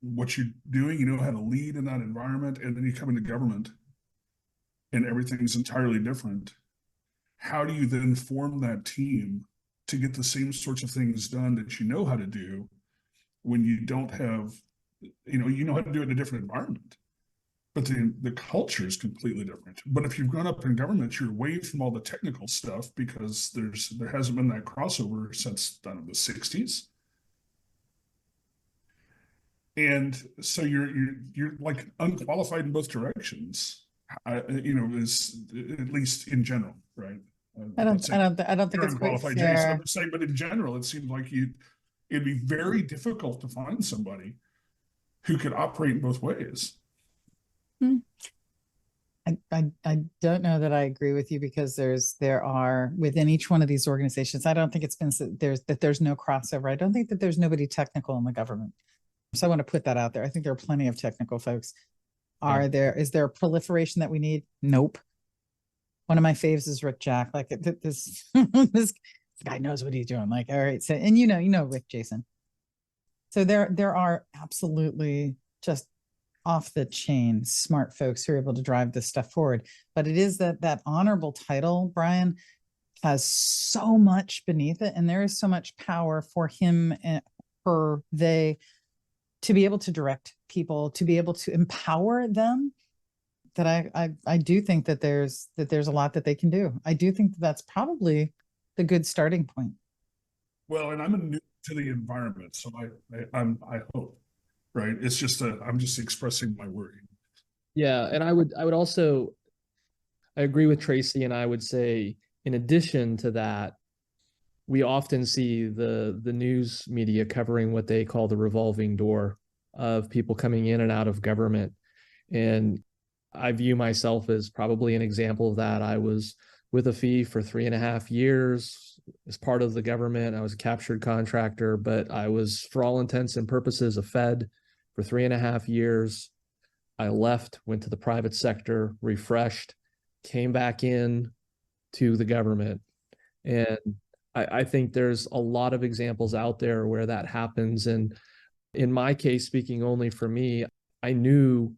what you're doing, you know how to lead in that environment, and then you come into government and everything's entirely different. How do you then form that team to get the same sorts of things done that you know how to do when you don't have, you know how to do it in a different environment? But the culture is completely different. But if you've grown up in government, you're away from all the technical stuff because there hasn't been that crossover since the 60s. And so you're like unqualified in both directions, is at least in general, right? I don't think it's quite fair. Jason, I'm saying, but in general, it seems like it'd be very difficult to find somebody who could operate both ways. I don't know that I agree with you, because there are within each one of these organizations, I don't think it's been there's no crossover. I don't think that there's nobody technical in the government. So I want to put that out there. I think there are plenty of technical folks. Is there a proliferation that we need? Nope. One of my faves is Rick Jack. Like this guy knows what he's doing. Like, all right. So, and you know Rick, Jason. So there are absolutely just off the chain smart folks who are able to drive this stuff forward. But it is that honorable title, Bryan, has so much beneath it, and there is so much power for him and for they to be able to direct people, to be able to empower them, that I do think that there's a lot that they can do. I do think that's probably the good starting point. Well, and I'm new to the environment, so I hope, right? It's just I'm just expressing my worry. Yeah, and I would also, I agree with Tracy, and I would say, in addition to that, we often see the news media covering what they call the revolving door of people coming in and out of government. And I view myself as probably an example of that. I was with a fee for 3.5 years as part of the government. I was a captured contractor, but I was, for all intents and purposes, a Fed for 3.5 years. I left, went to the private sector, refreshed, came back in to the government. And I think there's a lot of examples out there where that happens. And in my case, speaking only for me, I knew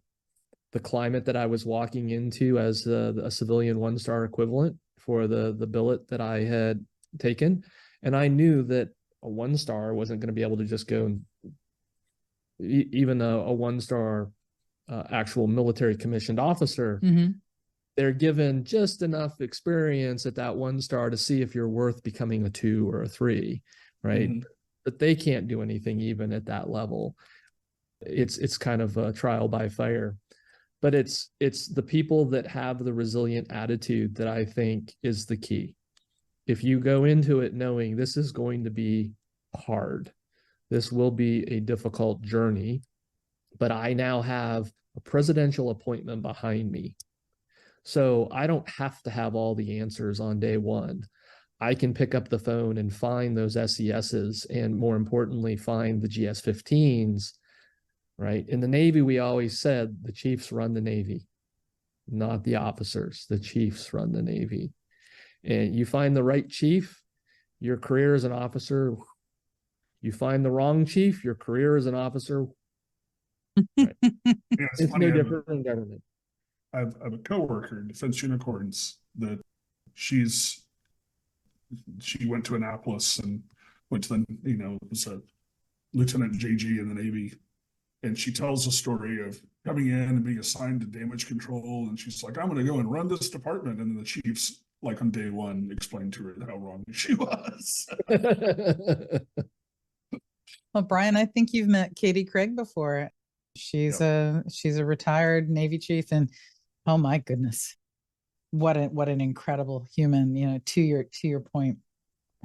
the climate that I was walking into as a civilian one-star equivalent for the billet that I had taken. And I knew that a one-star wasn't going to be able to just go, and even a one-star actual military commissioned officer, they're given just enough experience at that 1-star to see if you're worth becoming a 2 or a 3, right? But they can't do anything even at that level. It's kind of a trial by fire. But it's the people that have the resilient attitude that I think is the key. If you go into it knowing this is going to be hard, this will be a difficult journey, but I now have a presidential appointment behind me. So I don't have to have all the answers on day one. I can pick up the phone and find those SESs, and more importantly, find the GS-15s, right? In the Navy, we always said the chiefs run the Navy, not the officers. The chiefs run the Navy. And you find the right chief, your career as an officer. You find the wrong chief, your career as an officer. Right? It's no different in government. I have a coworker, Defense Unicorns, that she went to Annapolis and went to was a Lieutenant JG in the Navy. And she tells a story of coming in and being assigned to damage control. And she's like, I'm going to go and run this department. And then the chiefs, like on day one, explained to her how wrong she was. Well, Bryan, I think you've met Katie Craig before. She's a retired Navy chief, and oh my goodness, what an incredible human. To your point,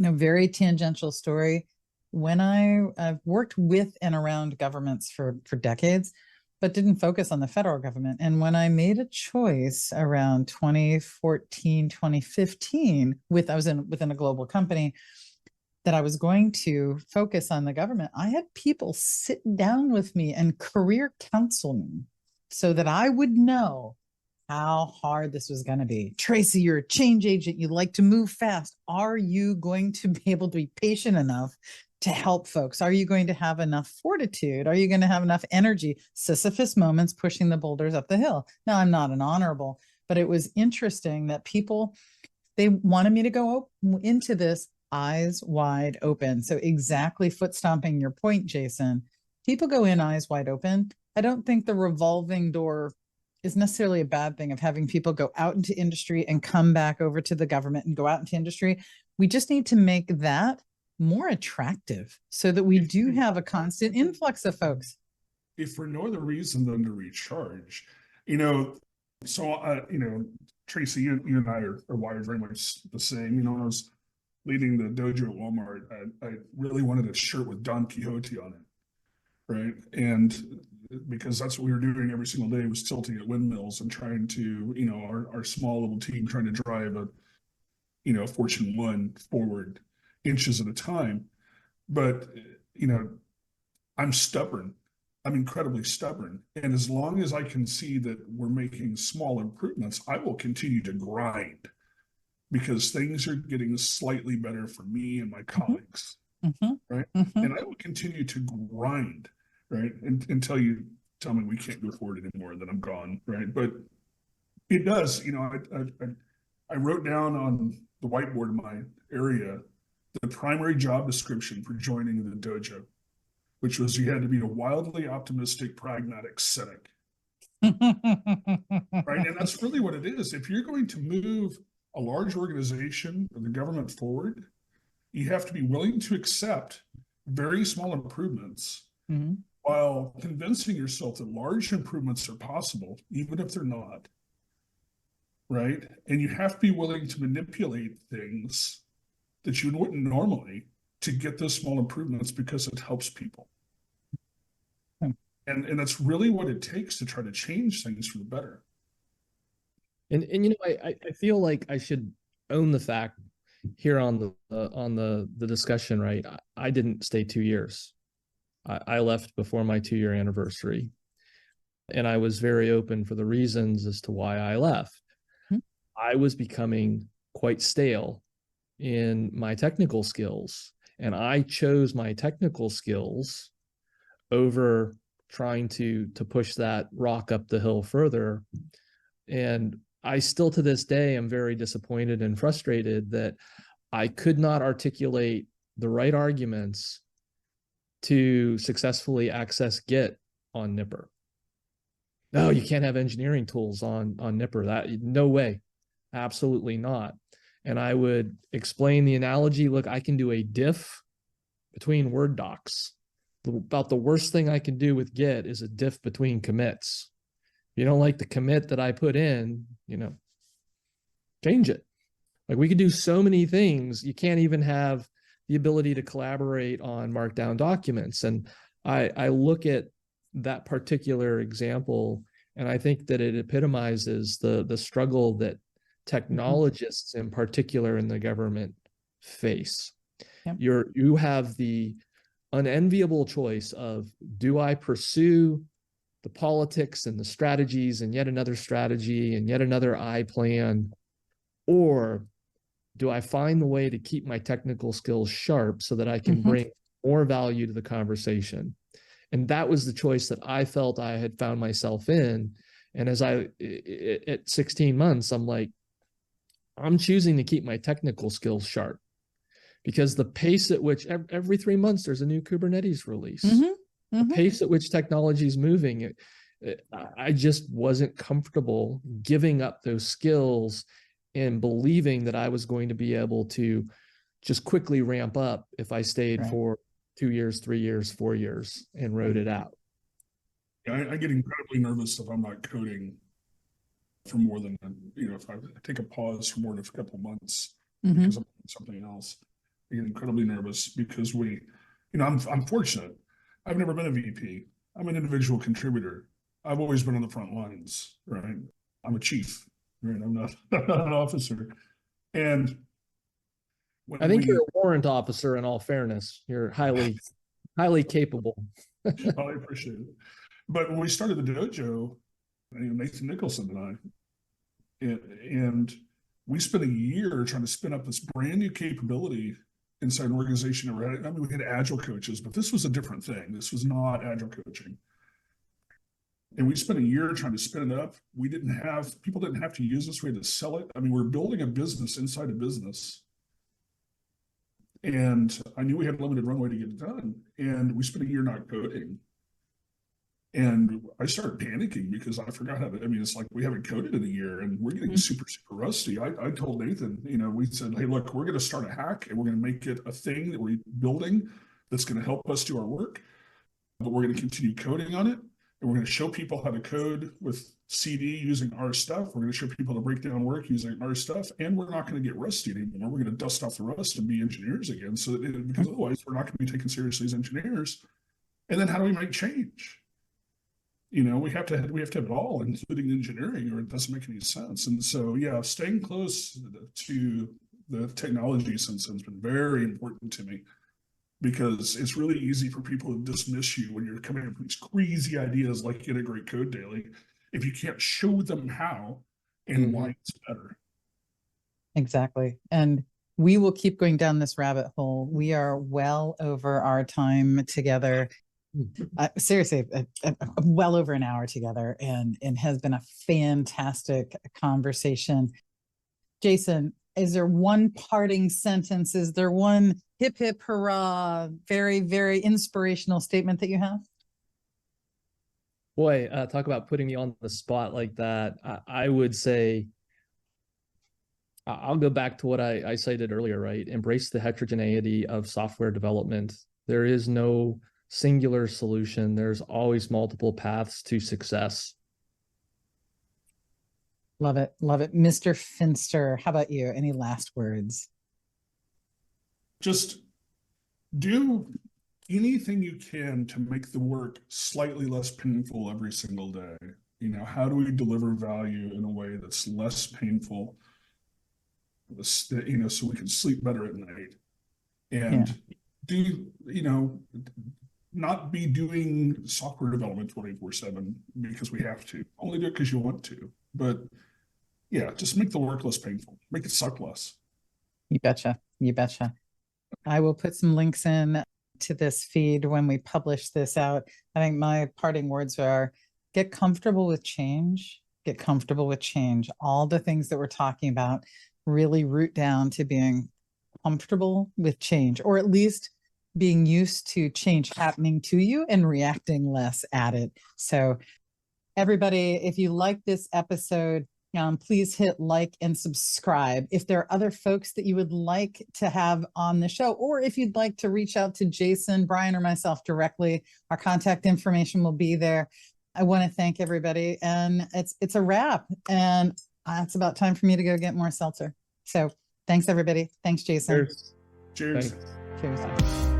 very tangential story. When I've worked with and around governments for decades, but didn't focus on the federal government. And when I made a choice around 2014, 2015, I was within a global company, that I was going to focus on the government, I had people sit down with me and career counsel me so that I would know how hard this was going to be. Tracy, you're a change agent. You like to move fast. Are you going to be able to be patient enough to help folks? Are you going to have enough fortitude? Are you going to have enough energy? Sisyphus moments pushing the boulders up the hill. Now, I'm not an honorable, but it was interesting that people, they wanted me to go into this eyes wide open. So exactly foot stomping your point, Jason. People go in eyes wide open. I don't think the revolving door is necessarily a bad thing of having people go out into industry and come back over to the government and go out into industry. We just need to make that more attractive so that we do have a constant influx of folks. If for no other reason than to recharge, Tracy, you and I are wired very much the same. When I was leading the dojo at Walmart, I really wanted a shirt with Don Quixote on it, right? And because that's what we were doing every single day, was tilting at windmills and trying to, our small little team trying to drive a, Fortune 1 forward inches at a time. But, I'm stubborn. I'm incredibly stubborn. And as long as I can see that we're making small improvements, I will continue to grind, because things are getting slightly better for me and my colleagues, right? And I will continue to grind, right? Until you tell me we can't go forward anymore, then I'm gone, right? But it does, I wrote down on the whiteboard in my area the primary job description for joining the dojo, which was you had to be a wildly optimistic, pragmatic cynic, right? And that's really what it is. If you're going to move a large organization or the government forward, you have to be willing to accept very small improvements while convincing yourself that large improvements are possible, even if they're not, right? And you have to be willing to manipulate things that you wouldn't normally to get those small improvements, because it helps people. And that's really what it takes to try to change things for the better. And I feel like I should own the fact here on the discussion, right? I didn't stay 2 years. I left before my 2 year anniversary, and I was very open for the reasons as to why I left. Hmm. I was becoming quite stale in my technical skills, and I chose my technical skills over trying to push that rock up the hill further. And I still to this day am very disappointed and frustrated that I could not articulate the right arguments to successfully access Git on Nipper. No, you can't have engineering tools on Nipper. That no way, absolutely not. And I would explain the analogy. Look, I can do a diff between Word docs. About the worst thing I can do with Git is a diff between commits. If you don't like the commit that I put in, change it. Like, we could do so many things. You can't even have the ability to collaborate on markdown documents. And I look at that particular example, and I think that it epitomizes the struggle that technologists in particular in the government face. Yep. You have the unenviable choice of, do I pursue the politics and the strategies and yet another strategy and yet another I plan, or do I find the way to keep my technical skills sharp so that I can bring more value to the conversation? And that was the choice that I felt I had found myself in. And at 16 months, I'm like, I'm choosing to keep my technical skills sharp, because the pace at which every 3 months there's a new Kubernetes release, the pace at which technology is moving, I just wasn't comfortable giving up those skills and believing that I was going to be able to just quickly ramp up if I stayed for 2 years, 3 years, 4 years and wrote it out. Yeah, I get incredibly nervous if I'm not coding for more than, if I take a pause for more than a couple months because I'm doing something else. I get incredibly nervous because I'm fortunate. I've never been a VP. I'm an individual contributor. I've always been on the front lines, right? I'm a chief, right? I'm not an officer. And I think you're a warrant officer, in all fairness. You're highly capable. I appreciate it. But when we started the dojo, Nathan Nicholson and and we spent a year trying to spin up this brand new capability inside an organization. We had agile coaches, but this was a different thing. This was not agile coaching. And we spent a year trying to spin it up. People didn't have to use this. We had to sell it. We're building a business inside a business. And I knew we had a limited runway to get it done. And we spent a year not coding. And I started panicking because I forgot how to, it's like we haven't coded in a year and we're getting super, super rusty. I told Nathan, we said, hey, look, we're going to start a hack and we're going to make it a thing that we're building that's going to help us do our work. But we're going to continue coding on it. And we're going to show people how to code with CD using our stuff. We're going to show people how to break down work using our stuff. And we're not going to get rusty anymore. We're going to dust off the rust and be engineers again. Because otherwise we're not going to be taken seriously as engineers. And then how do we make change? We have to have it all, including engineering, or it doesn't make any sense. And so, staying close to the technology sense has been very important to me, because it's really easy for people to dismiss you when you're coming up with these crazy ideas like integrate code daily, if you can't show them how and why it's better. Exactly. And we will keep going down this rabbit hole. We are well over our time together. Seriously, well over an hour together, and has been a fantastic conversation. Jason, is there one parting sentence? Is there one hip hip hurrah, very, very inspirational statement that you have? Boy, talk about putting me on the spot like that. I would say, I'll go back to what I cited earlier, right? Embrace the heterogeneity of software development. There is no singular solution. There's always multiple paths to success. Love it. Love it. Mr. Finster, how about you? Any last words? Just do anything you can to make the work slightly less painful every single day. You know, how do we deliver value in a way that's less painful, you know, so we can sleep better at night and do, you know, not be doing software development 24/7 because we have to. Only do it because you want to. But yeah, just make the work less painful. Make it suck less. You betcha. You betcha. I will put some links in to this feed when we publish this out. I think my parting words are get comfortable with change. Get comfortable with change. All the things that we're talking about really root down to being comfortable with change, or at least being used to change happening to you and reacting less at it. So everybody, if you like this episode, please hit like and subscribe. If there are other folks that you would like to have on the show, or if you'd like to reach out to Jason, Bryan, or myself directly, our contact information will be there. I want to thank everybody, and it's a wrap, and it's about time for me to go get more seltzer. So thanks, everybody. Thanks, Jason. Cheers. Cheers. Thanks. Cheers.